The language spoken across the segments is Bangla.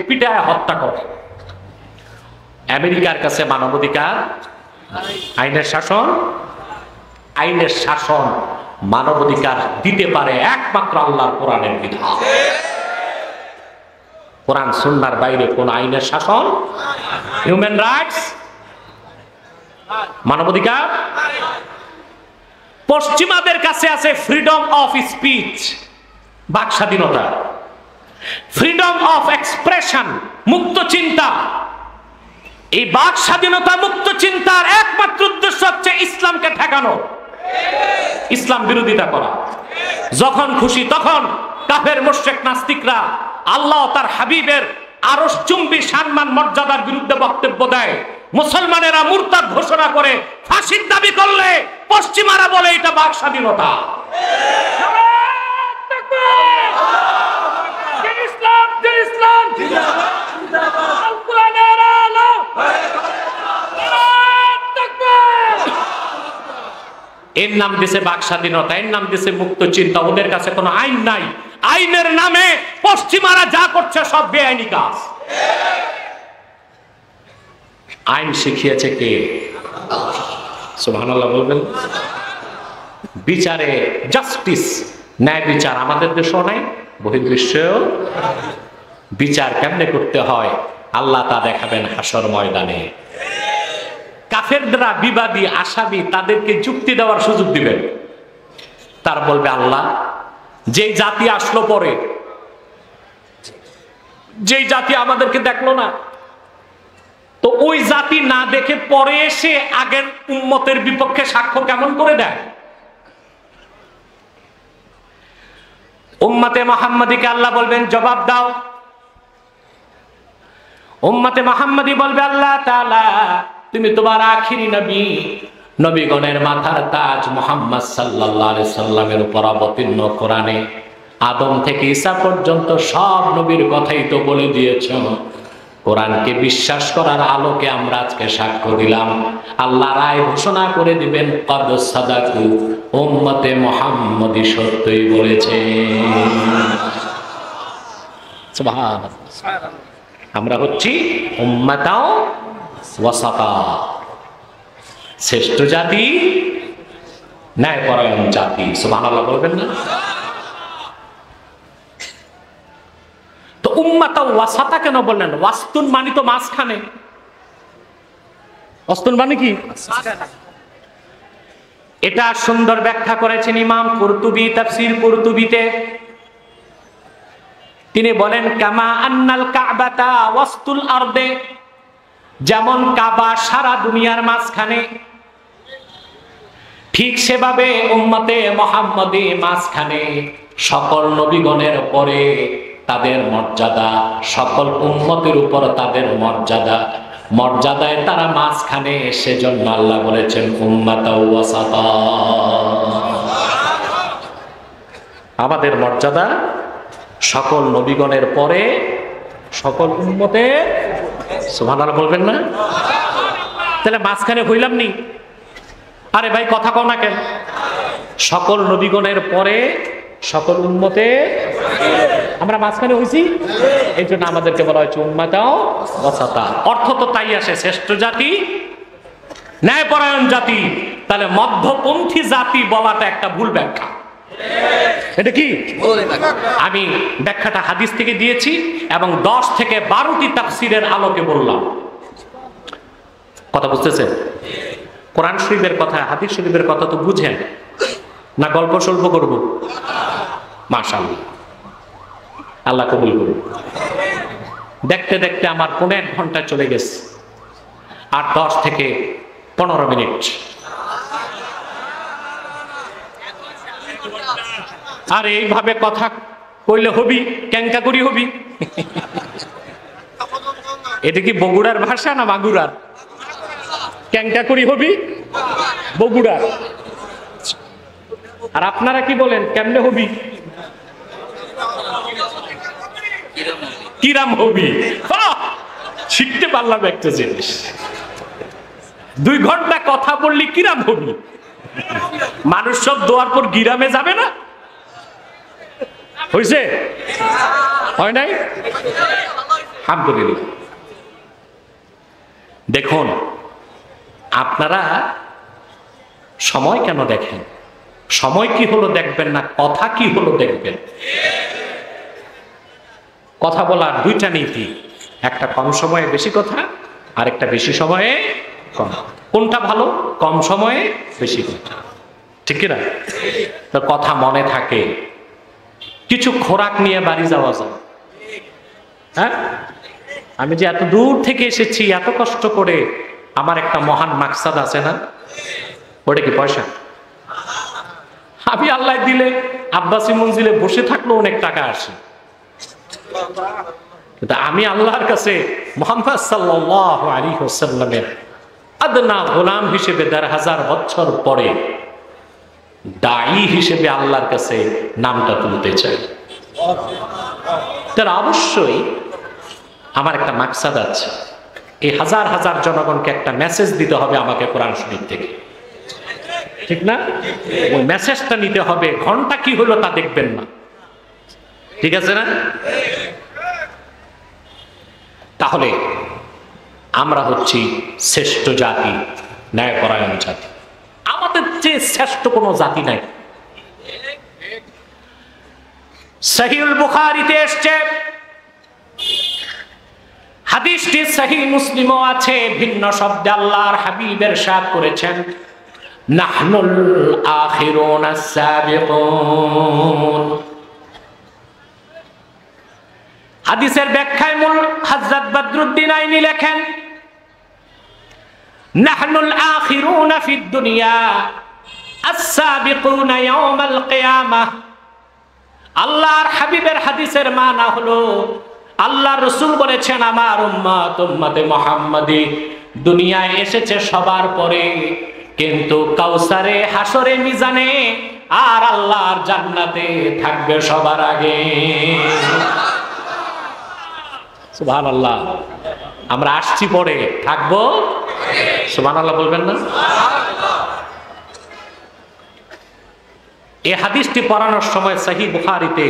পিটায় হত্যা করে। আমেরিকার কাছে মানবাধিকার, আইনের শাসন, আইনের শাসন মানবাধিকার দিতে পারে একমাত্র আল্লাহর কোরআনের বিধান। কোরআন সুন্নাহর বাইরে কোন আইনের শাসন, হিউম্যান রাইটস, মানবাধিকার। পশ্চিমাদের কাছে আছে ফ্রিডম অফ স্পিচ, বাক স্বাধীনতা, ফ্রিডম অফ এক্সপ্রেশন, মুক্ত চিন্তা। এই বাক স্বাধীনতা, মুক্ত চিন্তার একমাত্র উদ্দেশ্য হচ্ছে ইসলামকে ঠেকানো, ইসলাম বিরোধিতা করা। যখন খুশি তখন কাফের মুশরিক নাস্তিকরা আল্লাহ তার হাবিবের আরশচুম্বী সম্মান মর্যাদার বিরুদ্ধে বক্তব্য দেয়। মুসলমানেরা মুরতাদ ঘোষণা করে ফাঁসির দাবি করলে পশ্চিমারা বলে এটা বাক স্বাধীনতা। এর নাম দিছে বাক স্বাধীনতা, এর নাম দিছে মুক্ত চিন্তা। ওদের কাছে কোনো আইন নাই। আইনের নামে পশ্চিমারা যা করছে সব বেআইনি কাজ। আইন শিখিয়েছে কে? সুবহানাল্লাহ বলবেন। বিচারে জাস্টিস, ন্যায় বিচার আমাদের দেশেও নাই, বহির্বিশ্বেও। বিচার কেমনে করতে হয় আল্লাহ তা দেখাবেন হাসর ময়দানে। কাফেররা বিবাদী আসামি, তাদেরকে যুক্তি দেওয়ার সুযোগ দিবেন। তার বলবে আল্লাহ যেই জাতি আসলো পরে, যেই জাতি আমাদেরকে দেখলো না, তো ওই জাতি না দেখে পরে এসে আগের উম্মতের বিপক্ষে সাক্ষ্য কেমন করে দেয়? উম্মতে মুহাম্মাদীকে আল্লাহ বলবেন জবাব দাও। উম্মতে মুহাম্মাদী বলবে আল্লাহ তাআলা তুমি তোমার আখিরি নবী, নবীগণের মাথার তাজ মুহাম্মদ সাল্লাল্লাহু আলাইহি সাল্লামের উপর অবতীর্ণ কোরআনে আদম থেকে ঈসা পর্যন্ত সব নবীর কথাই তো বলে দিয়েছ। কোরআনকে বিশ্বাস করার আলোকে আমরা আজকে সাক্ষ্য দিলাম। আল্লাহ রায় ঘোষণা করে দিবেন কদ সাদাকু, উম্মতে মুহাম্মাদী সত্যই বলেছে। সুবহানাল্লাহ। আমরা হচ্ছি উম্মাতাও ওয়াসাতা, শ্রেষ্ঠ জাতি, ন্যায়পরায়ণ জাতি। সুবহানাল্লাহ বলবেন না? তো উম্মাতা ওয়াসাতা কেন বললেন? ওয়াস্তুন মানে তো মাঝখানে। ওয়াস্তুন মানে কি? এটা সুন্দর ব্যাখ্যা করেছেন ইমাম কুরতুবী তাফসীর কুরতুবীতে। তিনি বলেন কামা আন্নাল কাবাতা ওয়াস্তুল আরদে, যেমন কাবা সারা দুনিয়ার মাঝখানে, ঠিক সেভাবে উম্মতে মুহাম্মাদী মাঝখানে। সকল নবীগণের পরে তাদের মর্যাদা, সকল উম্মতের উপর তাদের মর্যাদা, মর্যাদায় তারা মাঝখানে। সেজন্য আল্লাহ বলেছেন উম্মাতাও ওয়াসাতা। আমাদের মর্যাদা সকল নবীগণের পরে, সকল উম্মতে। সুবহানাল্লাহ বলবেন না? তাহলে মাঝখানে হইলাম নি? আরে ভাই কথা কও না কেন? সকল নবীগণের পরে, সকল উম্মতে, আমরা মাঝখানে হইছি। এই জন্য আমাদেরকে বলা হয়েছে উম্মাতাও ওয়াসাতা। অর্থ তো তাই আসে, শ্রেষ্ঠ জাতি, ন্যায়পরায়ণ জাতি। তাহলে মধ্যপন্থী জাতি বলাটা একটা ভুল ব্যাখ্যা। এটা কি? আমি ব্যাখ্যাটা হাদিস থেকে দিয়েছি এবং 10 থেকে 12টি তাফসীরের আলোকে বললাম। কথা বুঝতেছেন? কোরআন শরীফের কথা, হাদিস শরীফের কথা তো বুঝেন না, গল্প সল্প করব? মাশাআল্লাহ, আল্লাহ কবুল করুন। দেখতে দেখতে আমার 1.5 ঘন্টা চলে গেছে, আর 10 থেকে 15 মিনিট। আর এইভাবে কথা কইলে হবি, ক্যাঙ্কা করি হবি। এটা কি বগুড়ার ভাষা না মাগুরার? ক্যাঙ্কা করি হবি বগুড়ার। আর আপনারা কি বলেন, কেমনে হবি? কিরাম হবি। শিখতে পারলাম একটা জিনিস। 2 ঘন্টা কথা বললি কিরাম হবি। মানুষ সব দোয়ার পর গিরামে যাবে না? হয়েছে? হয় নাই? আলহামদুলিল্লাহ। দেখুন, আপনারা সময় কেন দেখেন? সময় কি হলো দেখবেন না, কথা কি হলো দেখবেন। কথা বলার দুইটা নীতি, একটা কম সময়ে বেশি কথা, আর একটা বেশি সময়ে কম। কোনটা ভালো? কম সময়ে বেশি কথা, ঠিক কিনা? তো কথা মনে থাকে, কিছু খোরাক নিয়ে বাড়ি যাওয়া যায়। হ্যাঁ, আমি যে এত দূর থেকে এসেছি এত কষ্ট করে, আমার একটা মহান মাকসাদ আছে না? ওটা কি পয়সা? আমি আল্লাহ দিলে আব্বাসি মঞ্জিলে বসে থাকলেও অনেক টাকা আসে, কিন্তু আমি আল্লাহর কাছে মুহাম্মদ সাল্লাল্লাহু আলাইহি ওয়াসাল্লামের আদনা গোলাম হিসেবে ১,৫০০ বছর পরে দায়ী হিসেবে আল্লাহর কাছে নামটা তুলতে চাই। তার অবশ্যই আমার একটা মাকসাদ আছে, এই হাজার হাজার জনগণকে একটা মেসেজ দিতে হবে আমাকে কোরআন শরীফ থেকে, ঠিক না? ওই মেসেজটা নিতে হবে, ঘন্টা কি হলো তা দেখবেন না, ঠিক আছে না? তাহলে আমরা হচ্ছি শ্রেষ্ঠ জাতি, ন্যায়পরায়ণ জাতি। আমাদের যে শ্রেষ্ঠ কোনো জাতি নাই। সহিহুল বুখারীতে এসেছে, হাদিসটি সহিহ মুসলিমও আছে, ভিন্ন শব্দে আল্লাহর হাবিব ইরশাদ করেছেন, নাহনুল আখিরুনা সাবিকুন। হাদিসের ব্যাখ্যায় মূল হযরত বদরুদ্দীন আইনি লেখেন, নাহনুল আখিরুনা ফিদ দুনিয়া আস-সাবিকুনা ইয়াউমাল কিয়ামাহ। আল্লাহর হাবিবের হাদিসের মানা হলো, আল্লাহর রাসূল বলেছেন, আমার উম্মত উম্মতে মুহাম্মাদি দুনিয়ায় এসেছে সবার পরে, কিন্তু কাউসারে, হাসরে, মিজানে আর আল্লাহর জান্নাতে থাকবে সবার আগে। সুবহানাল্লাহ। আমরা আসছি পরে, থাকবো সুবহানাল্লাহ বলবেন না? এই হাদিসটি পড়ানোর সময় সহিহ বুখারীতে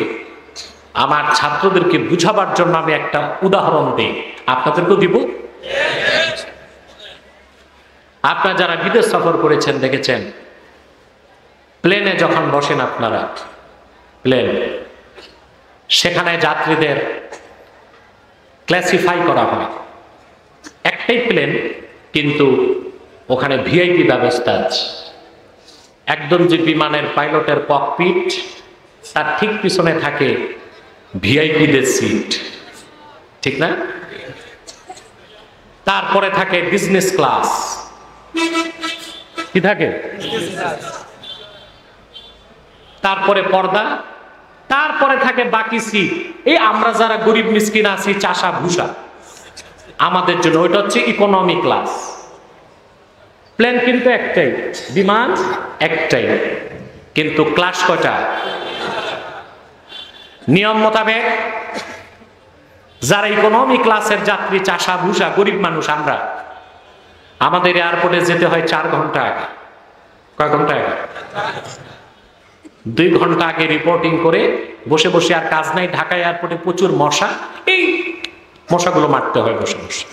আমার ছাত্রদেরকে বুঝাবার জন্য আমি একটা উদাহরণ দিই, আপনাদেরকেও দিব। আপনারা যারা বিদেশ সফর করেছেন দেখেছেন, প্লেনে যখন বসেন আপনারা, প্লেন, সেখানে যাত্রীদের ক্লাসিফাই করা হয়। একটাই প্লেন, কিন্তু ওখানে ভিআইপি ব্যবস্থা আছে। একদম যে বিমানের পাইলটের ককপিট, তার ঠিক পিছনে থাকে ভিআইপিদের সিট, ঠিক না? তারপরে থাকে বিজনেস ক্লাস, কি থাকে? তারপরে পর্দা, তারপরে থাকে বাকি সিট। এই আমরা যারা গরিব মিসকিন আছি, চাষা ভুষা, আমাদের জন্য ওইটা হচ্ছে ইকোনমি ক্লাস। প্লেন কিন্তু একটাই, বিমান একটাই, কিন্তু ক্লাস কয়টা? নিয়ম মোতাবেক যারা ইকোনমি ক্লাসের যাত্রী, চাষা ভুষা, গরিব মানুষ, আমরা, আমাদের এয়ারপোর্টে যেতে হয় 4 ঘন্টা আগে। কয় ঘন্টা আগে? 2 ঘন্টা আগে রিপোর্টিং করে বসে বসে, আর কাজ নাই। ঢাকা এয়ারপোর্টে প্রচুর মশা, এই মশাগুলো মারতে হয় বসে বসে।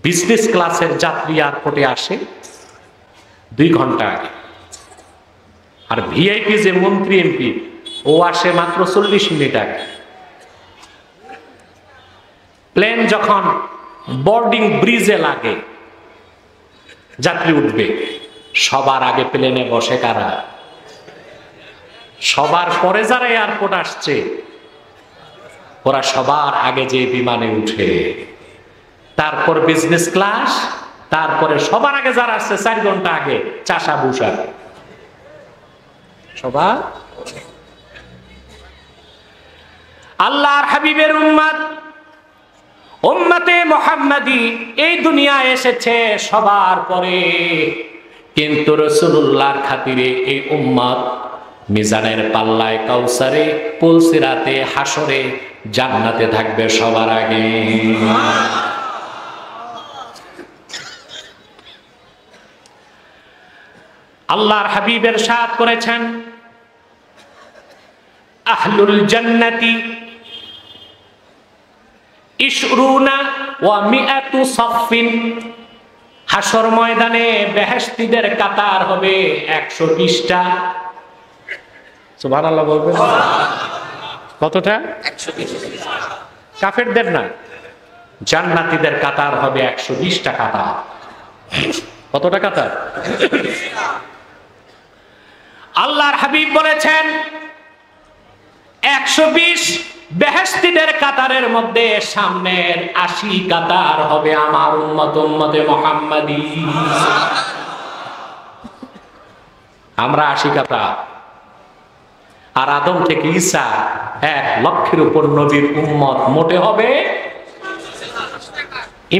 বিজনেস ক্লাসের যাত্রী এয়ারপোর্টে আসে 2 ঘন্টা আগে, আর ভিআইপি যে মন্ত্রী এমপি, ও আসে মাত্র 40 মিনিট আগে। প্লেন যখন বোর্ডিং ব্রিজে লাগে, যাত্রী উঠবে, সবার আগে প্লেনে বসে কারা? সবার পরে যারা এয়ারপোর্ট আসছে, ওরা সবার আগে যে বিমানে উঠে, তারপর বিজনেস ক্লাস, তারপরে সবার আগে যারা আসছে 4 ঘন্টা আগে, চাষা ভুষা, সবার। আল্লাহর হাবিবের উম্মত, উম্মতে মুহাম্মাদি এই দুনিয়ায় এসেছে সবার পরে, কিন্তু রাসূলুল্লাহর খাতিরে এই উম্মত মিজানের পাল্লায়, কাউসারে, পুলসিরাতে, হাসরে, জান্নাতে থাকবে সবার আগে। আল্লাহর হাবিব ইরশাদ করেছেন, আহলুল জান্নাতি ইশরুনা ওয়া মিআতু সাফিন, হাসর ময়দানে বেহেশতীদের কাতার হবে 120টা। সুবহানাল্লাহ বলবেন। কতটা? 120। কাফেরদের না, জান্নাতীদের কাতার হবে 120টা কাতার। কতটা কাতার? আল্লাহর হাবিব বলেছেন 120 বেহেশতীদের কাতারের মধ্যে সামনের 80 কাতার হবে আমার উম্মতে মুহাম্মাদী। আমরা 80 কাতার, আর আদম থেকে ঈসা 1 লক্ষের উপর নবীর উম্মত মোটে হবে,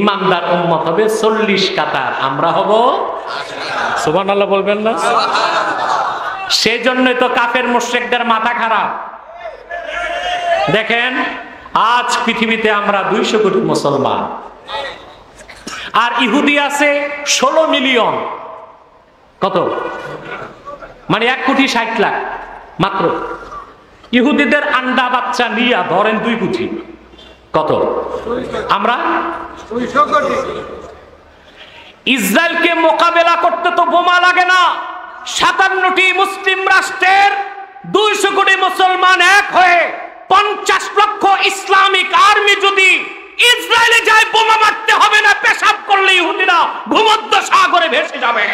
ইমানদার উম্মত হবে 40 কাতার, আমরা হব সুবহানাল্লাহ বলবেন না? সেজন্যই তো কাফের মুশরিকদের মাথা খারাপ। দেখেন আজ পৃথিবীতে আমরা 200 কোটি মুসলমান, আর ইহুদি আছে 16 মিলিয়ন। কত? মানে 1 কোটি 60 লাখ মাত্র। ইহুদিদের আন্ডা বাচ্চা নিয়ে ধরেন 2 কোটি। কত? আমরা 200 কোটি। ইসরায়েলকে মোকাবেলা করতে তো বোমা লাগে না। 57টি মুসলিম রাষ্ট্রের 200 কোটি মুসলমান এক হয়ে 50 লক্ষ ইসলামিক আর্মি যদি ইসরায়েলে যায়, বোমা মারতে হবে না, পেশাব করলে ইহুদিরা ভূমধ্য সাগরে ভেসে যাবে।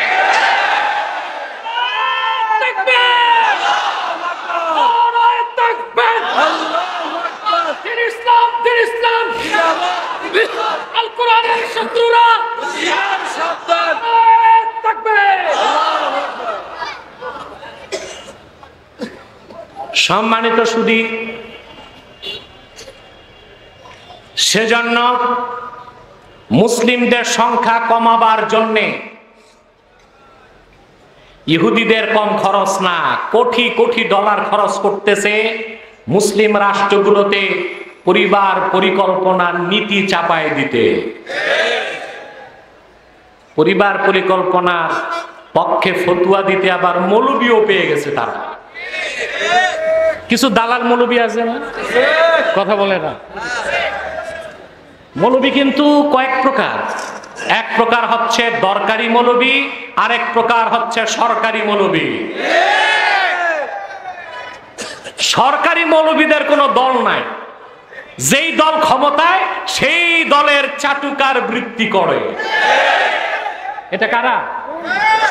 আল কোরআনের শত্রুরা সম্মানিত সুধী, সেজন্য মুসলিমদের সংখ্যা কমাবার জন্যে ইহুদিদের কম খরচ না, কোটি কোটি ডলার খরচ করতেছে মুসলিম রাষ্ট্রগুলোতে পরিবার পরিকল্পনার নীতি চাপায় দিতে। পরিবার পরিকল্পনার পক্ষে ফতুয়া দিতে আবার মৌলবীও পেয়ে গেছে তারা। কিছু দালাল মৌলবী আছে না, কথা বলে না। মৌলবী কিন্তু কয়েক প্রকার। এক প্রকার হচ্ছে দরকারি মৌলবী, আরেক প্রকার হচ্ছে সরকারি মৌলবী। সরকারি মৌলবীদের কোনো দল নাই, যেই দল ক্ষমতায় সেই দলের চাটুকার বৃত্তি করে। এটা কারা?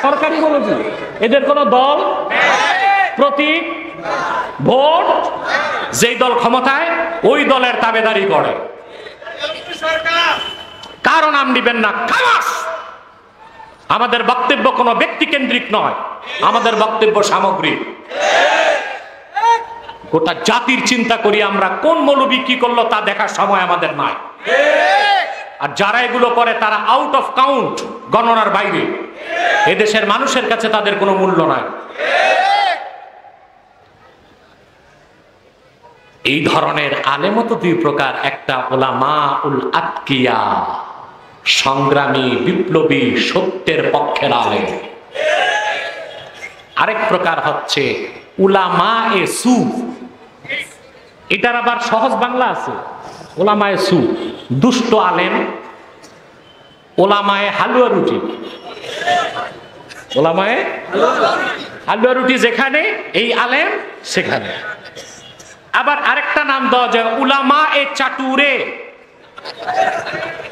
সরকারি মৌলবী। এদের কোনো দল, প্রতীক, ভোট, যেই দল ক্ষমতায় ওই দলের তাবেদারি করে। কারো নাম দিবেন না, খালাস। আমাদের বক্তব্য কোনো ব্যক্তি কেন্দ্রিক নয়, আমাদের বক্তব্য সামগ্রিক। গোটা জাতির চিন্তা করি আমরা, কোন মৌলবী কি করলো তা দেখার সময় আমাদের নাই। আর যারা এগুলো করে তারা আউট অফ কাউন্ট, গণনার বাইরে। এদেশের মানুষের কাছে তাদের কোনো মূল্য নাই। এই ধরনের আলেমও তো 2 প্রকার। একটা উলামা উল আতকিয়া, সংগ্রামী বিপ্লবী সত্যের পক্ষের আলেম। আরেক প্রকার হচ্ছে উলামা এ সু। এটার আবার সহজ বাংলা আছে, উলামায়ে সু, দুষ্ট আলেম, ওলামায়ে হালুয়া রুটি। ওলামায়ে হালুয়া রুটি যেখানে, এই আলেম সেখানে। আবার আরেকটা নাম দেওয়া যায় উলামা এ চাটুরে।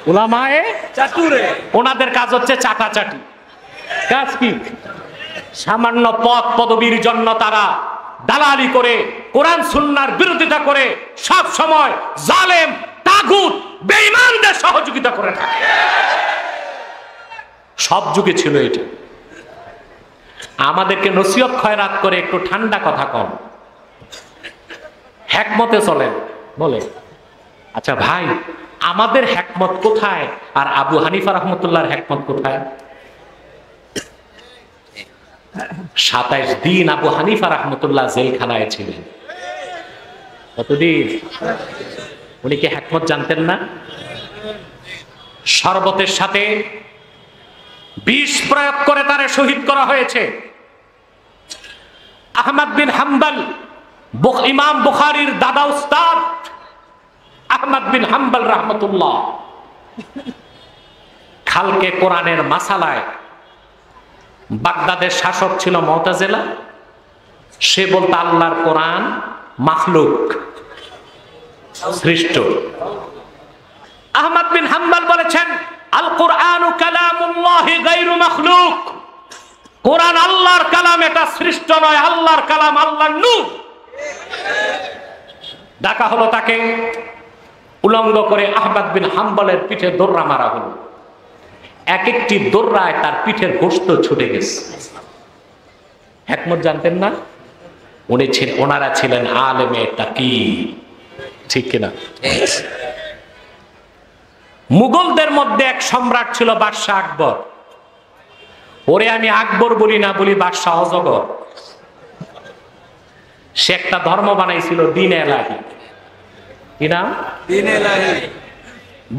উলামা এ চাটুরে, ওনাদের কাজ হচ্ছে চাটাচাটি। কাজ কি? সামান্য পদ পদবীর জন্য তারা দালালি করে, কোরআন সুন্নাহর বিরোধিতা করে, সব সময় জালেম, তাগুত, বেঈমানদের সহযোগিতা করে থাকে। সব যুগে ছিল এটা। আমাদেরকে নসিহত খয়রাত করে একটু ঠান্ডা কথা কম, হ্যাকমতে চলেন। বলে আচ্ছা ভাই, আমাদের হ্যাকমত কোথায় আর আবু হানিফা রাহমাতুল্লাহর হ্যাকমত কোথায়? 27 দিন আবু হানিফা রাহমাতুল্লাহ জেলখানায় ছিলেন। কতদিন? উনি কি হ্যাকমত জানতেন না? শরবতের সাথে বিষ প্রয়োগ করে তারে শহীদ করা হয়েছে। আহমদ বিন হাম্বল ইমাম বুখারীর দাদা উস্তাদ আহমদ বিন হাম্বল রাহমাতুল্লাহ খালকে কোরআনের মাসালায়, বাগদাদের শাসক ছিল মুতাজিলা, সে বলতো আল্লাহর কোরআন মাখলুক, সৃষ্ট। আহমদ বিন হাম্বল বলেছেন আল কোরআনু কালামুল্লাহি গায়রু মাখলুক, কোরআন আল্লাহর কালাম, এটা সৃষ্ট নয়, আল্লাহর কালাম, আল্লাহর নূর। ডাকা হলো তাকে, উলঙ্গ করে আহমদ বিন হাম্বলের পিঠে দৌড়া মারা হলো। এক একটি দৌড়ায় তার পিঠের গোশত ছুটে গেছে। হিকমত জানতেন না? ওনারা ছিলেন আলেমে তাকি, ঠিক কিনা? মুঘলদের মধ্যে এক সম্রাট ছিল বাদশাহ আকবর। ওরে আমি আকবর বলি না, বলি বাদশাহ অজগর। সে একটা ধর্ম বানাইছিল দ্বীন এলাহি। কি নাম? দ্বীন এলাহি।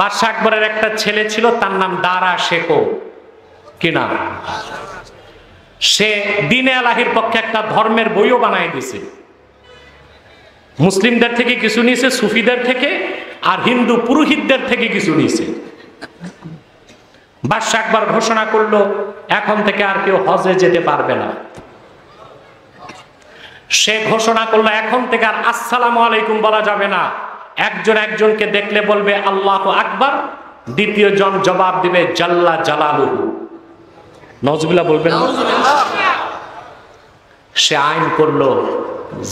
বাদশাহ আকবরের একটা ছেলে ছিল, তার নাম দারা শেকো। কি নাম? সে দ্বীন এলাহির পক্ষে একটা ধর্মের বইও বানাই দিছে। মুসলিমদের থেকে কিছু নিয়েছে, সুফিদের থেকে, আর হিন্দু পুরোহিতদের থেকে কিছু নিয়েছে। বাদশাহ আকবর ঘোষণা করলো এখন থেকে আর কেউ হজে যেতে পারবে না। সে ঘোষণা করলো এখন থেকে আর আসসালামু আলাইকুম বলা যাবে না, একজন একজনকে দেখলে বলবে আল্লাহু আকবার, দ্বিতীয় জন জবাব দিবে জাল্লা জালালুহু। নওয়াজুবিল্লাহ বলবেন। সে আইন করলো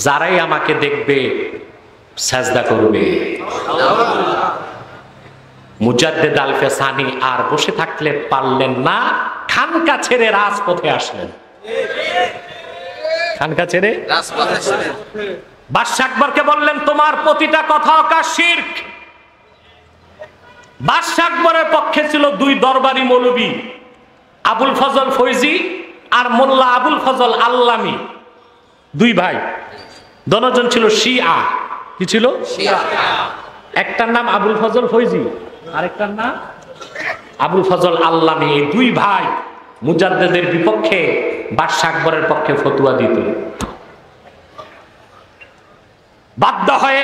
যারাই আমাকে দেখবে সাজদা করবে। মুজাদ্দেদ আল ফেসানি আর বসে থাকলে পারলেন না, খানকা ছেড়ে রাজপথে আসলেন। খানকা ছেড়ে রাজপথে আসলেন। বাদশাহ আকবরকে বললেন তোমার প্রতিটা কথা অকা শিরক। বাদশাহ আকবরের পক্ষে ছিল দুই দরবারি মৌলবী, আবুল ফজল ফৈজি আর মোল্লা আবুল ফজল আল্লামী, দুই ভাই। দনজন ছিল শিয়া। কি ছিল? শিয়া। একটার নাম আবুল ফজল ফৈজি, আরেকটার নাম আবুল ফজল আল্লামী। এই দুই ভাই মুজাদ্দেদের বিপক্ষে বাদশাহ আকবরের পক্ষে ফতোয়া দিত। বাধ্য হয়ে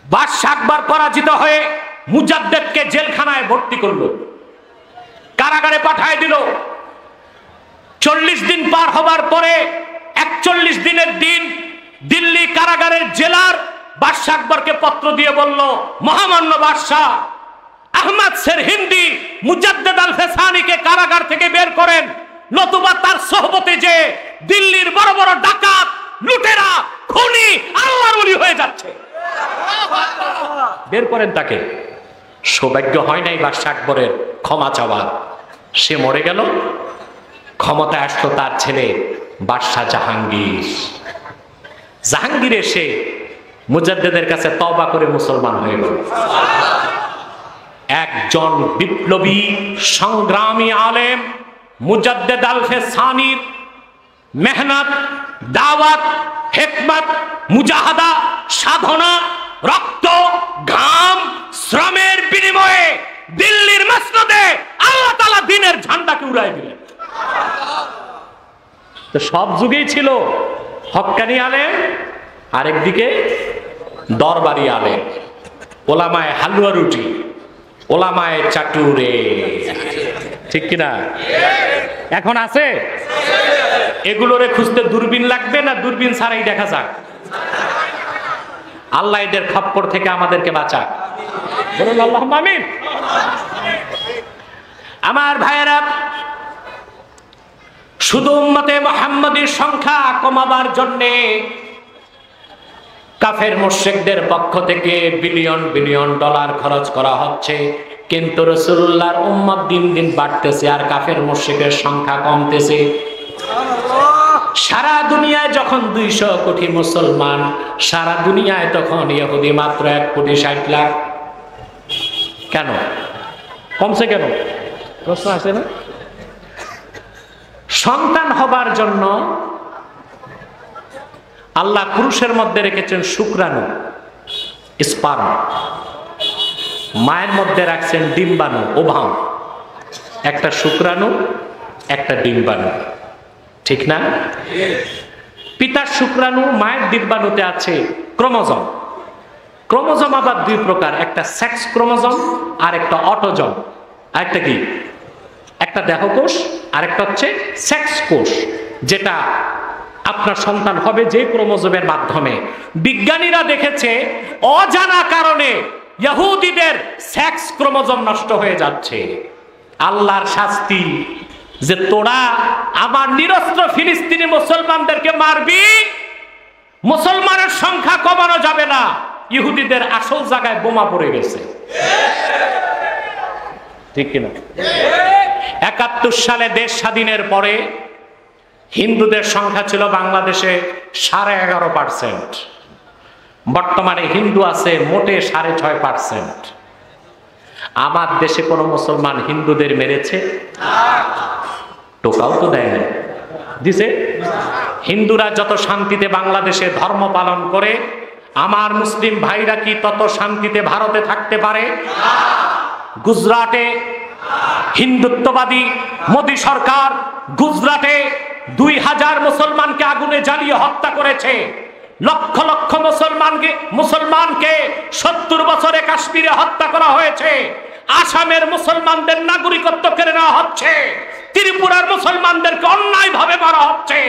বাদশাহ আকবর পরাজিত হয়ে মুজাদ্দেদকে জেলখানায় ভর্তি করলো, কারাগারে পাঠায় দিল। 40 দিন পার হবার পরে 41 দিনের দিন দিল্লি কারাগারের জেলার বাদশাহ আকবরকে পত্র দিয়ে বলল, মহামান্য বাদশাহ, আহমদ সেরহিন্দি মুজাদ্দেদ আল ফেসানিকে কারাগার থেকে বের করেন, নতুবা তার সোহবতে যে দিল্লির বড় বড় ডাকাত, লুটেরা, খুনি, আল্লাহর ওলি হয়ে যাচ্ছে। বের করেন তাকে। সৌভাগ্য হয় নাই বাদশাহ আকবরের ক্ষমা চাওয়ার। সে মরে গেল। ক্ষমতায় আসলো তার ছেলে বাদশাহ জাহাঙ্গীর। জাহাঙ্গীর এসে মুজাদ্দেদের কাছে তওবা করে মুসলমান হয়ে গেল। একজন বিপ্লবী সংগ্রামী আলেম মুজাদ্দেদ আল ফেসানির মেহনত, দাওয়াত, হিকমত, মুজাহাদা, সাধনা, রক্ত, ঘাম, শ্রমের বিনিময়ে দিল্লির মসনদে আল্লাহ তাআলা দ্বীনের ঝান্ডাকে উড়াই দিলেন। তো সব যুগেই ছিল হক্কানি আলেম, আরেকদিকে দরবারি আলেম, ওলামায়ে হালুয়া রুটি, ওলামায়ে চাটুরে। ঠিক কিনা? এখন আছে? এগুলোরে খুঁজতে দূরবীন লাগবে না দূরবীন ছাড়াই দেখা যাক? আল্লাহ এদের খপ্পর থেকে আমাদেরকে বাঁচাক। বলুন আল্লাহুম্মা আমিন। আমার ভাইয়েরা, শুধু উম্মতে মুহাম্মাদীর সংখ্যা কমাবার জন্য কাফের মুশরিকদের পক্ষ থেকে বিলিয়ন বিলিয়ন ডলার খরচ করা হচ্ছে, কিন্তু রাসূলুল্লাহর উম্মত দিন দিন বাড়তেছে আর কাফের মুশরিকের সংখ্যা কমতেছে। সারা দুনিয়ায় যখন 200 কোটি মুসলমান, সারা দুনিয়ায় তখন ইহুদি মাত্র 1 কোটি 60 লাখ। কেন কমছে? কেন? প্রশ্ন আছে না? সন্তান হবার জন্য আল্লাহ পুরুষের মধ্যে রেখেছেন শুক্রাণু, স্পার্ম, মায়ের মধ্যে রাখছেন ডিম্বাণু, ওভাম। একটা শুক্রাণু, একটা ডিম্বাণু। ঠিক না? পিতার শুক্রাণু মায়ের ডিম্বাণুতে আছে ক্রোমোজোম। ক্রোমোজোম আবার দুই প্রকার, একটা সেক্স ক্রোমোজোম আর একটা অটোজোম। আরেকটা কি? একটা দেহকোষ আর একটা হচ্ছে সেক্স কোষ, যেটা আপনার সন্তান হবে যে ক্রোমোজোমের মাধ্যমে। বিজ্ঞানীরা দেখেছে অজানা কারণে ইহুদিদের সেক্স ক্রোমোজোম নষ্ট হয়ে যাচ্ছে। আল্লাহর শাস্তি যে তোরা আমার নিরস্ত্র ফিলিস্তিনি মুসলমানদেরকে মারবি, মুসলমানের সংখ্যা কমানো যাবে না। ইহুদিদের আসল জায়গায় বোমা পড়ে গেছে, ঠিক কিনা? ৭১ সালে দেশ স্বাধীনের পরে হিন্দুদের সংখ্যা ছিল বাংলাদেশে 11.5%। বর্তমানে হিন্দু আছে মোটে 6.5%। আমার দেশে কোন মুসলমান হিন্দুদের মেরেছে? টোকাও তো দেয় না, দিছে? হিন্দুরা যত শান্তিতে বাংলাদেশে ধর্ম পালন করে, আমার মুসলিম ভাইরা কি তত শান্তিতে ভারতে থাকতে পারে? গুজরাটে হিন্দুত্ববাদী মোদী সরকার গুজরাটে 2000 মুসলমানকে আগুনে জ্বালিয়ে হত্যা করেছে। লক্ষ লক্ষ মুসলমানকে 70 বছরে কাশ্মীরে হত্যা করা হয়েছে। আসামের মুসলমানদের নাগরিকত্ব কেড়ে নেওয়া হচ্ছে। ত্রিপুরার মুসলমানদেরকে অন্যায়ভাবে মারা হচ্ছে।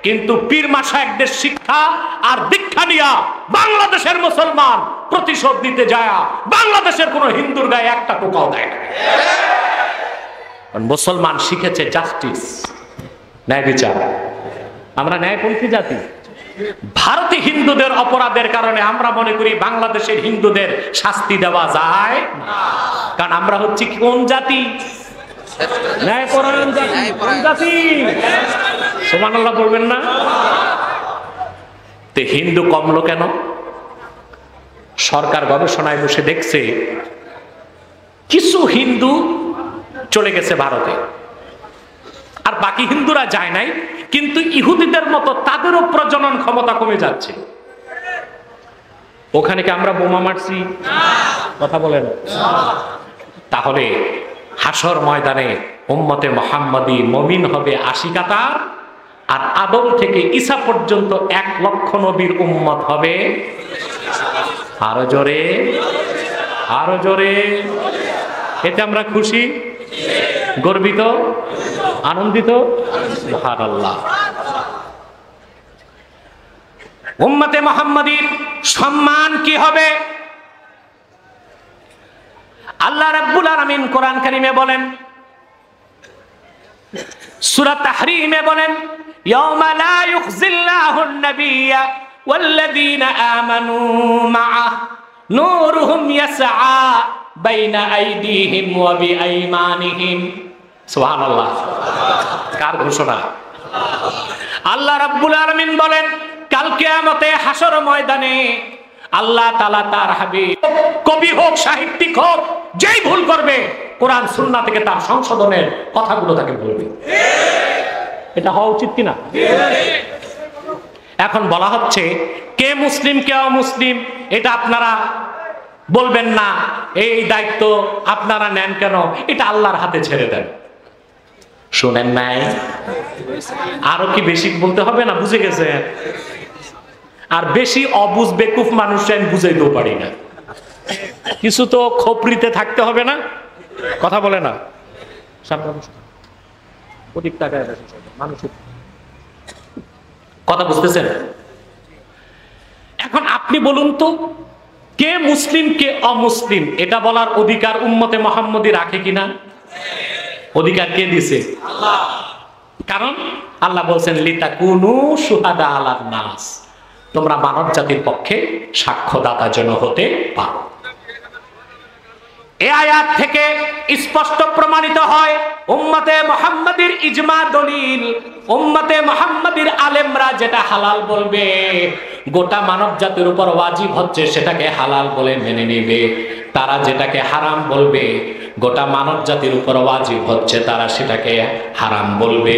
কিন্তু পীর মাশায়েখদের শিক্ষা আর দীক্ষা নিয়া বাংলাদেশের মুসলমান প্রতিশোধ নিতে যায় বাংলাদেশের কোন হিন্দুর গায়ে একটা টোকাও দেয় না। মুসলমান শিখেছে জাস্টিস, ন্যায় বিচার। আমরা ন্যায়পন্থী জাতি। ভারতে হিন্দুদের অপরাধের কারণে আমরা মনে করি বাংলাদেশের হিন্দুদের শাস্তি দেওয়া যায় না, কারণ আমরা হচ্ছি কোন জাতি? ন্যায়পরায়ণ জাতি। কোন জাতি? সুবহানাল্লাহ বলবেন না? তে হিন্দু কমলো কেন? সরকার গবেষণায় বসে দেখছে কিছু হিন্দু চলে গেছে ভারতে, আর বাকি হিন্দুরা যায় নাই। কিন্তু ইহুদিদের মতো তাদেরও প্রজনন ক্ষমতা কমে যাচ্ছে। ওখানে কি আমরা বোমা মারছি? কথা বলেন। তাহলে হাসর ময়দানে উম্মতে মুহাম্মাদি মুমিন হবে 80 কাতার, আর আদম থেকে ঈসা পর্যন্ত 1 লক্ষ নবীর উম্মত হবে। আরো জোরে, আরো জোরে। এতে আমরা খুশি, গর্বিত, আনন্দিত। সুবহানাল্লাহ। উম্মতে মুহাম্মাদির সম্মান কি হবে? আল্লাহ রাব্বুল আলামিন কোরআন কারীমে বলেন, সূরা তাহরীমে বলেন, ইয়াওমা লা ইউখজিল্লাহুন নাবিয়্যা ওয়াল্লাযীনা আমানু মাআহ নূরুহুম ইয়াসআ বাইনা আইদিহিম ওয়া বিআইমানিহিম। সুবহানাল্লাহ। কার ঘোষণা? আল্লাহ রাব্বুল আলামিন বলেন, কাল কিয়ামতে হাসর ময়দানে আল্লাহ তাআলা তার হাবিব, কবি হোক সাহিত্যিক হোক, যেই ভুল করবে কোরআন সুন্নাহ থেকে তার সংশোধনের কথাগুলো তাকে বলবে। এটা হওয়া উচিত কিনা? এখন বলা হচ্ছে কে মুসলিম কে অমুসলিম এটা আপনারা বলবেন না, এই দায়িত্ব আপনারা নেন কেন? এটা আল্লাহর হাতে ছেড়ে দেন। শুনেন নাই? আরো কি বেশি বলতে হবে না? বুঝে গেছে? আর বেশি অবুঝ বেকুফ মানুষ আমি বুঝাইতেও পারি না। কিছু তো খোপরিতে থাকতে হবে না? কথা বলে না। কথা বুঝতেছেন? এখন আপনি বলুন তো, কে মুসলিম কে অমুসলিম এটা বলার অধিকার উম্মতে মুহাম্মদী রাখে কিনা? অধিকার কে দিছে? আল্লাহ। কারণ আল্লাহ বলছেন, লিতাকুনু শুহাদা আলান নাস, তোমরা মানব জাতির পক্ষে সাক্ষ্যদাতা যেন হতে পারো। এই আয়াত থেকে স্পষ্ট প্রমাণিত হয় উম্মতে মুহাম্মাদীর ইজমা দলিল, উম্মতে মুহাম্মাদীর আলেমরা যেটা হালাল বলবে গোটা মানব জাতির উপর ওয়াজিব হচ্ছে সেটাকে হালাল বলে মেনে নেবে। তারা যেটাকে হারাম বলবে গোটা মানব জাতির উপর ওয়াজিব হচ্ছে তারা সেটাকে হারাম বলবে।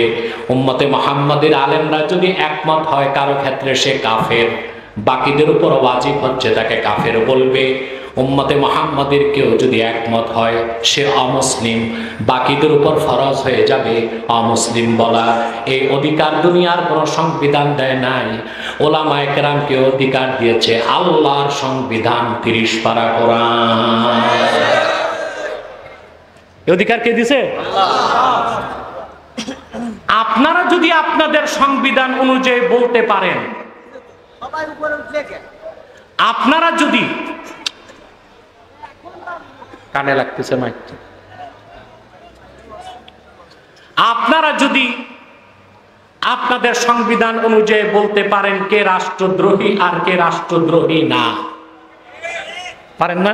উম্মতে মুহাম্মাদীর আলেমরা যদি একমত হয় কারো ক্ষেত্রে সে কাফের, বাকিদের উপর ওয়াজিব হচ্ছে তাকে কাফের বলবে। উম্মতে মুহাম্মাদের কেউ যদি একমত হয় সে অমুসলিম, বাকিদের উপর ফরজ হয়ে যাবে অমুসলিম বলা। এই অধিকার দুনিয়ার কোনো সংবিধান দেয় নাই। ওলামায়ে কেরামকে অধিকার দিয়েছে আল্লাহর সংবিধান 30 পারা কোরআন। এই অধিকার কে দিয়েছে? আপনারা যদি আপনাদের সংবিধান অনুযায়ী বলতে পারেন, আপনারা যদি কানে লাগতেছে মাইকটা, আপনারা যদি আপনাদের সংবিধান অনুযায়ী বলতে পারেন কে রাষ্ট্রদ্রোহী আর কে রাষ্ট্রদ্রোহী না, পারেন না?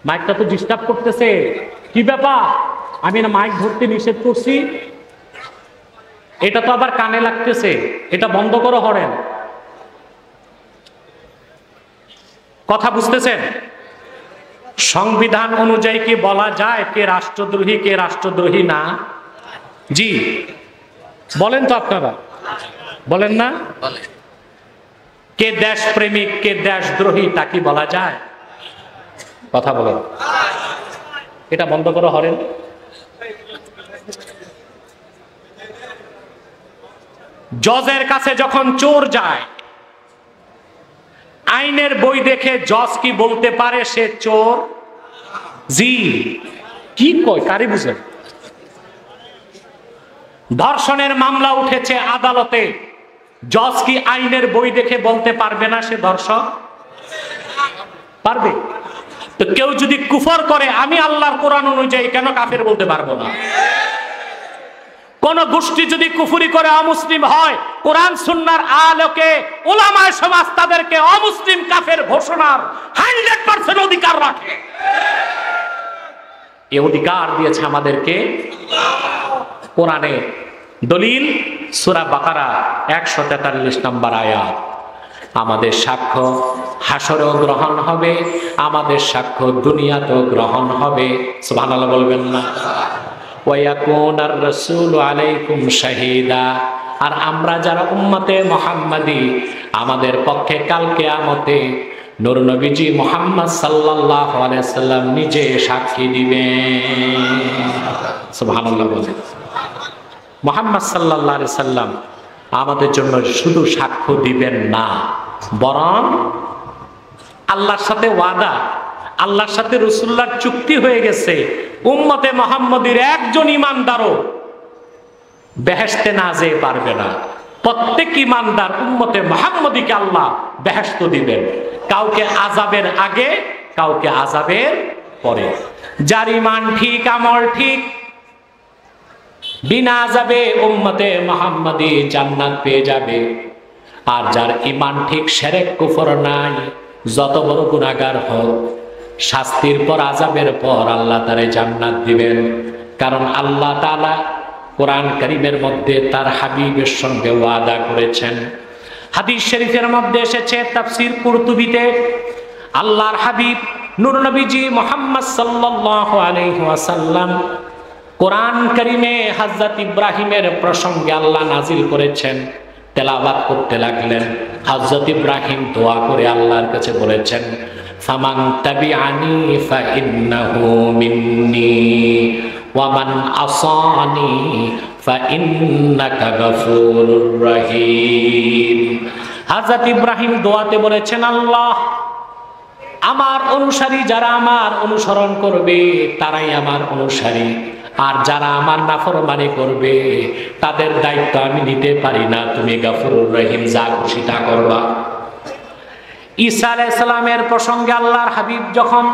মাইকটা তো ডিস্টার্ব করতেছে। কি ব্যাপার? আমি না মাইক ধরতে নিষেধ করছি, এটা তো আবার কানে লাগতেছে, এটা বন্ধ করো হরেন। কথা বুঝতেছেন? সংবিধান অনুযায়ী কি বলা যায় কে রাষ্ট্রদ্রোহী কে রাষ্ট্রদ্রোহী না? জি বলেন তো, আপনারা বলেন না? কে দেশপ্রেমিক কে দেশদ্রোহী তা কি বলা যায়? কথা বলেন। এটা বন্ধ করো হরেন। জজের কাছে যখন চোর যায়, আইনের বই দেখে জজ কি বলতে পারে সে চোর? জি। কি কয় কারি বুঝে? ধর্ষণের মামলা উঠেছে আদালতে, জজ কি আইনের বই দেখে বলতে পারবে না সে ধর্ষক? পারবে। তো কেউ যদি কুফর করে আমি আল্লাহর কোরআন অনুযায়ী কেন কাফের বলতে পারবো না? কোন গোষ্ঠী যদি কুফরি করে অমুসলিম হয়, কোরআন সুন্নাহর আলোকে উলামায়ে সমাজ তাদেরকে অমুসলিম কাফের ঘোষণার 100% অধিকার রাখে। এই অধিকার দিয়েছে আমাদেরকে কোরআনে। দলিল সূরা বাকারা 143 নম্বর আয়াত। আমাদের সাক্ষ্য হাসরেও গ্রহণ হবে, আমাদের সাক্ষ্য দুনিয়াতেও গ্রহণ হবে। সুবহানাল্লাহ বলবেন না? ওয়ায়াকুনার রাসূলু আলাইকুম শাহীদা। আর আমরা যারা উম্মতে মুহাম্মাদি, আমাদের পক্ষে কাল কিয়ামতে নূর নবীজি মুহাম্মদ সাল্লাল্লাহু আলাইহি সাল্লাম নিজে সাক্ষী দিবেন। সুবহানাল্লাহ বলেন। মুহাম্মদ সাল্লাল্লাহু আলাইহি সাল্লাম আমাদের জন্য শুধু সাক্ষ্য দিবেন না, বরং আল্লাহর সাথে ওয়াদা, আল্লাহর সাথে রাসূলুল্লাহর চুক্তি হয়ে গেছে, উম্মতে মুহাম্মাদির একজন ঈমানদারও বেহেশতে না যেতে পারবে না। প্রত্যেক ঈমানদার উম্মতে মুহাম্মাদিকে আল্লাহ বেহেশত দিবেন, কাউকে আযাবের আগে কাউকে আযাবের পরে। যার ঈমান ঠিক আমল ঠিক, বিনা আযাবে উম্মতে মুহাম্মাদি জান্নাত পেয়ে যাবে। আর যার ঈমান ঠিক, শিরক কুফর নাই, যত বড় গুনাহগার হোক, শাস্তির পর আযাবের পর আল্লাহ তারে জান্নাত দিবেন। কারণ আল্লাহ তাআলা কোরআন কারীমের মধ্যে তার হাবিবের সঙ্গে ওয়াদা করেছেন। হাদিস শরীফের মধ্যে এসেছে, তাফসীর কুরতুবীতে আল্লাহর হাবিব নূর নবীজি মুহাম্মদ সাল্লাল্লাহু আলাইহি ওয়াসাল্লাম কোরআন কারীমে হযরত ইব্রাহিমের প্রসঙ্গে আল্লাহ নাজিল করেছেন, তেলাওয়াত করতে লাগলেন। হযরত ইব্রাহিম দোয়া করে আল্লাহর কাছে বলেছেন, ফামান তাবিআনি ফাইন্নাহু মিন্নি ওয়া মান আসানি ফাইন্নাকা গফুরুর রহিম। হযরত ইব্রাহিম দোয়াতে বলেছেন, আল্লাহ আমার অনুসারী যারা আমার অনুসরণ করবে তারাই আমার অনুসারী, আর যারা আমার নাফরমানি করবে তাদের দায়িত্ব আমি নিতে পারি না, তুমি গফুরুর রহিম, যা খুশি তা করবা। ঈসা আলাইহিস সালামের প্রসঙ্গে আল্লাহর হাবিব যখন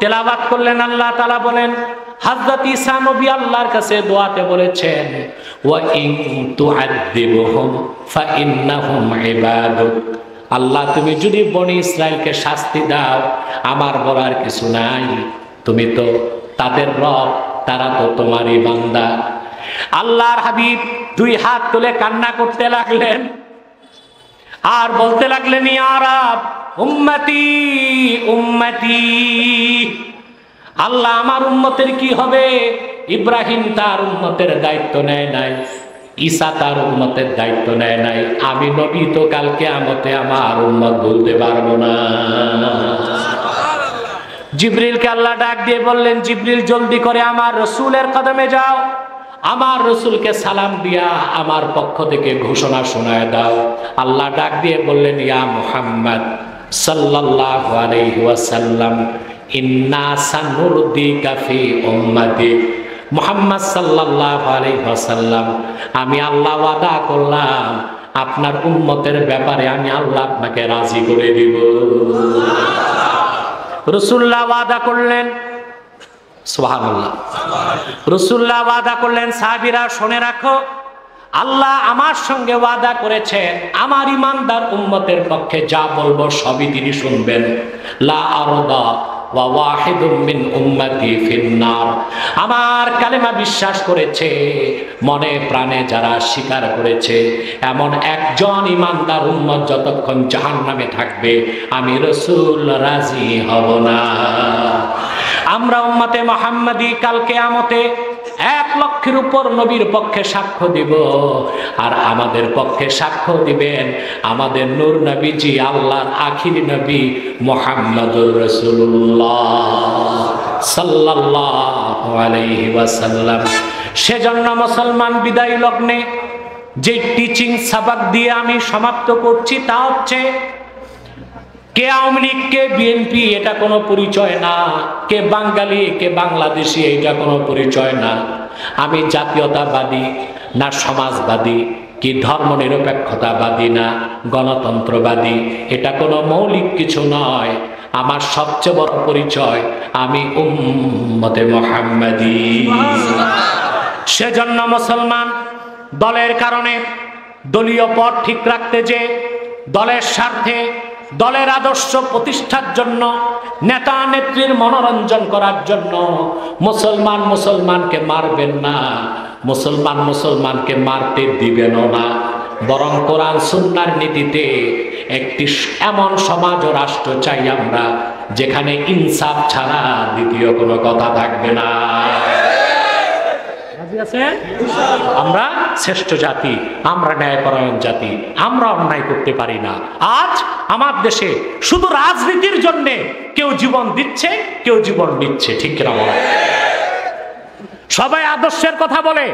তেলাওয়াত করলেন, আল্লাহ তাআলা বলেন, হযরত ঈসা নবী আল্লাহর কাছে দোয়াতে বলেছেন, ওয়া ইন তুআযিবহুম ফাইন্নাহুম ইবাদুক। আল্লাহ তুমি যদি বনি ইসরাইলকে শাস্তি দাও, আমার বলার কিছু নাই, তুমি তো তাদের রব, তারা তো তোমারই বান্দা। আল্লাহর হাবিব দুই হাত তুলে কান্না করতে লাগলেন আর বলতে লাগলেন, ইয়া রাব উম্মতি উম্মতি। আল্লাহ আমার উম্মতের কি হবে? ইব্রাহিম তার উম্মতের দায়িত্ব নেয় নাই, ঈসা তার উম্মতের দায়িত্ব নেয় নাই, আমি নবী তো কাল কিয়ামতে আমার উম্মত বলতে পারবো না। জিবরিলকে আল্লাহ ডাক দিয়ে বললেন, জিবরিল জলদি করে আমার রসুলের কদমে যাও, আমার রসুলকে সালাম দিয়া আমার পক্ষ থেকে ঘোষণা শোনায় দাও। আল্লাহ ডাক দিয়ে বললেন, ইয়া মুহাম্মদ সাল্লাল্লাহু আলাইহি ওয়াসাল্লাম, ইন্না সানুরদিকা ফি উম্মতি। মুহাম্মদ সাল্লাল্লাহু আলাইহি ওয়াসাল্লাম, আমি আল্লাহ ওয়াদা করলাম আপনার উম্মতের ব্যাপারে আমি আল্লাহ আপনাকে রাজি করে দিব। রাসূলুল্লাহ ওয়াদা করলেন, সুবহানাল্লাহ, রাসূলুল্লাহ ওয়াদা করলেন, সাহাবীরা শুনে রাখো, আল্লাহ আমার সঙ্গে ওয়াদা করেছেন আমার ইমানদার উম্মতের পক্ষে যা বলবো সবই তিনি শুনবেন। লা আরদা ওয়া ওয়াহিদুম মিন উম্মতি ফিন্নার। আমার কালেমা বিশ্বাস করেছে, মনে প্রাণে যারা স্বীকার করেছে, এমন একজন ইমানদার উম্মত যতক্ষণ জাহান্নামে থাকবে আমি রাসূল রাজি হব না। আমরা উম্মতে মুহাম্মাদি কাল কিয়ামতে 1 লক্ষের উপর নবীর পক্ষে সাক্ষ্য দিব, আর আমাদের পক্ষে সাক্ষ্য দিবেন আমাদের নূর নবীজি, আল্লাহর আখিরি নবী মুহাম্মদুর রাসূলুল্লাহ সাল্লাল্লাহু আলাইহি ওয়াসাল্লাম। সেজন্য মুসলমান বিদায় লগ্নে যে টিচিং সাবাক দিয়ে আমি সমাপ্ত করছি তা হচ্ছে, কে আওয়ামী লীগ, কে বিএনপি এটা কোনো পরিচয় না, কে বাঙালি, কে বাংলাদেশি এটা কোনো পরিচয় না। আমি জাতীয়তাবাদী না সমাজবাদী, কি ধর্মনিরপেক্ষতাবাদী না গণতন্ত্রবাদী, এটা কোনো মৌলিক কিছু নয়। আমার সবচেয়ে বড় পরিচয় আমি উম্মতে মুহাম্মাদি। সেজন্য মুসলমান দলের কারণে, দলীয় পথ ঠিক রাখতে যে, দলের স্বার্থে, দলের আদর্শ প্রতিষ্ঠার জন্য, নেতা নেত্রীর মনোরঞ্জন করার জন্য মুসলমান মুসলমানকে মারবেন না, মুসলমান মুসলমানকে মারতে দিবেন না, বরং কোরআন সুন্নাহর নীতিতে একটি এমন সমাজ ও রাষ্ট্র চাই আমরা যেখানে ইনসাফ ছাড়া দ্বিতীয় কোনো কথা থাকবে না। আমরা শ্রেষ্ঠ জাতি, আমরা ন্যায়পরায়ণ জাতি, আমরা অন্যায় করতে পারি না। আজ আমার দেশে শুধু রাজনীতির জন্য কেউ জীবন দিচ্ছে, কেউ জীবন নিচ্ছে, ঠিক কিনা বলে? সবাই আদর্শের কথা বলে,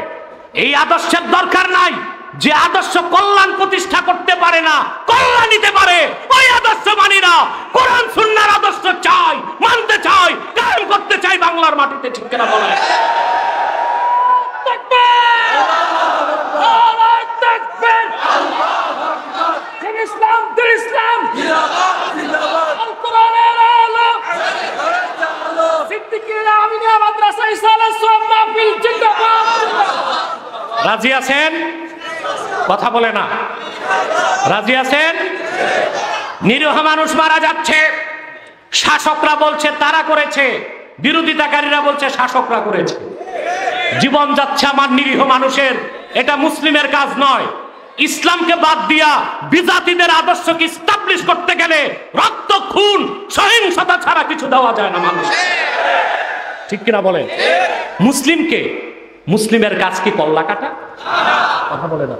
এই আদর্শের দরকার নাই। যে আদর্শ কল্যাণ প্রতিষ্ঠা করতে পারে না, কল্যাণ নিতে পারে, ওই আদর্শ মানি না। কোরআন সুন্নাহর আদর্শ চাই, মানতে চাই, কায়েম করতে চাই বাংলার মাটিতে, ঠিক কিনা বলে? রাজি আছেন? কথা বলে না। রাজি আছেন? নিরীহ মানুষ মারা যাচ্ছে, শাসকরা বলছে তারা করেছে, বিরোধিতাকারীরা বলছে শাসকরা করেছে। জীবন যাচ্ছে আমার নিরীহ মানুষের, এটা মুসলিমের কাজ নয়। ইসলামকে বাদ দিয়া বিজাতিদের আদর্শকে এস্টাবলিশ করতে গেলে রক্ত, খুন, সহিংসতা ছাড়া কিছু দেওয়া যায় না মানুষ, ঠিক কিনা বলে? মুসলিমকে, মুসলিমের কাজ কি কল্লা কাটা? কথা বলে না।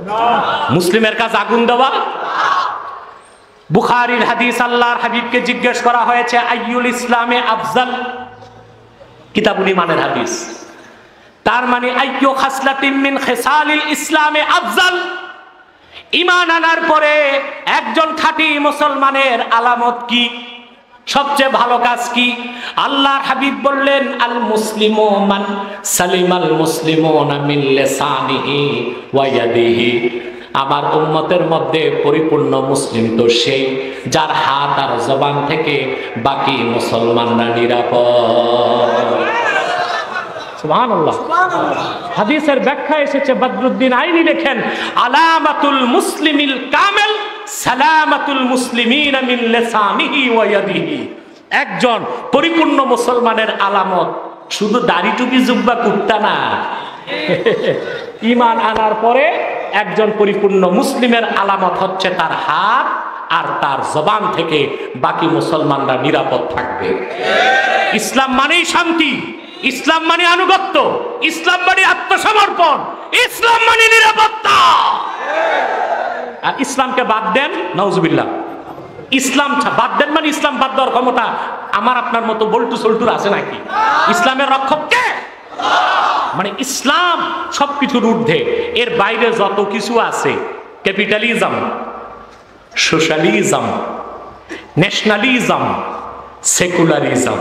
মুসলিমের কাজ আগুন দেওয়া? বুখারীর হাদিস, আল্লাহর হাবিবকে জিজ্ঞেস করা হয়েছে আইয়ুল ইসলামে আফজাল, কিতাবুল ঈমানের হাদিস। তার মানে আইয়ু খাসলাতিন মিন খিসালিল ইসলামে আফজাল, ঈমান আনার পরে একজন খাঁটি মুসলমানের আলামত কি, সবচেয়ে ভালো কাজ কি? আল্লাহর হাবিব বললেন, আল মুসলিমু মান সালিমাল মুসলিমুনা মিন লিসানিহি ওয়া ইয়াদিহি। আমার উম্মতের মধ্যে পরিপূর্ণ মুসলিম তো সেই যার হাত আর জবান থেকে বাকি মুসলমানরা নিরাপদ। সুবহানাল্লাহ। হাদিসের ব্যাখ্যা এসেছে, বদরুদ্দিন আইনি লেখেন, আলামাতুল মুসলিমিল কামিল সালামাতুল মুসলিমিনা মিন লিসানিহি ওয়া ইয়াদিহি। একজন পরিপূর্ণ মুসলমানের আলামত শুধু দাড়ি টুপি জুব্বা কুর্তা না, ঈমান আনার পরে একজন পরিপূর্ণ মুসলিমের আলামত হচ্ছে তার হাত আর তার জবান থেকে বাকি মুসলমানরা নিরাপদ থাকবে। ইসলাম মানেই শান্তি, ইসলাম মানে আনুগত্য, ইসলাম মানে আত্মসমর্পণ, ইসলাম মানে নিরাপত্তা। আর ইসলামকে বাদ দেন, নাউজুবিল্লাহ, ইসলাম বাদ দেন মানে ইসলাম বাদ দেওয়ার ক্ষমতা আমার আপনার মতো বল্টু সল্টুর আছে নাকি? ইসলামের রক্ষক কে? মানে ইসলাম সবকিছুর ঊর্ধ্বে। এর বাইরে যত কিছু আছে, capitalism, socialism, nationalism, secularism,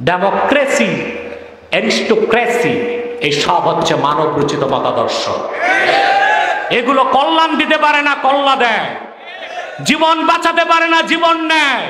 democracy, aristocracy, এই সব হচ্ছে মানব রচিত মতাদর্শ। এগুলো কল্যাণ দিতে পারে না, কল্যাণ দেয়। জীবন বাঁচাতে পারে না, জীবন নেয়।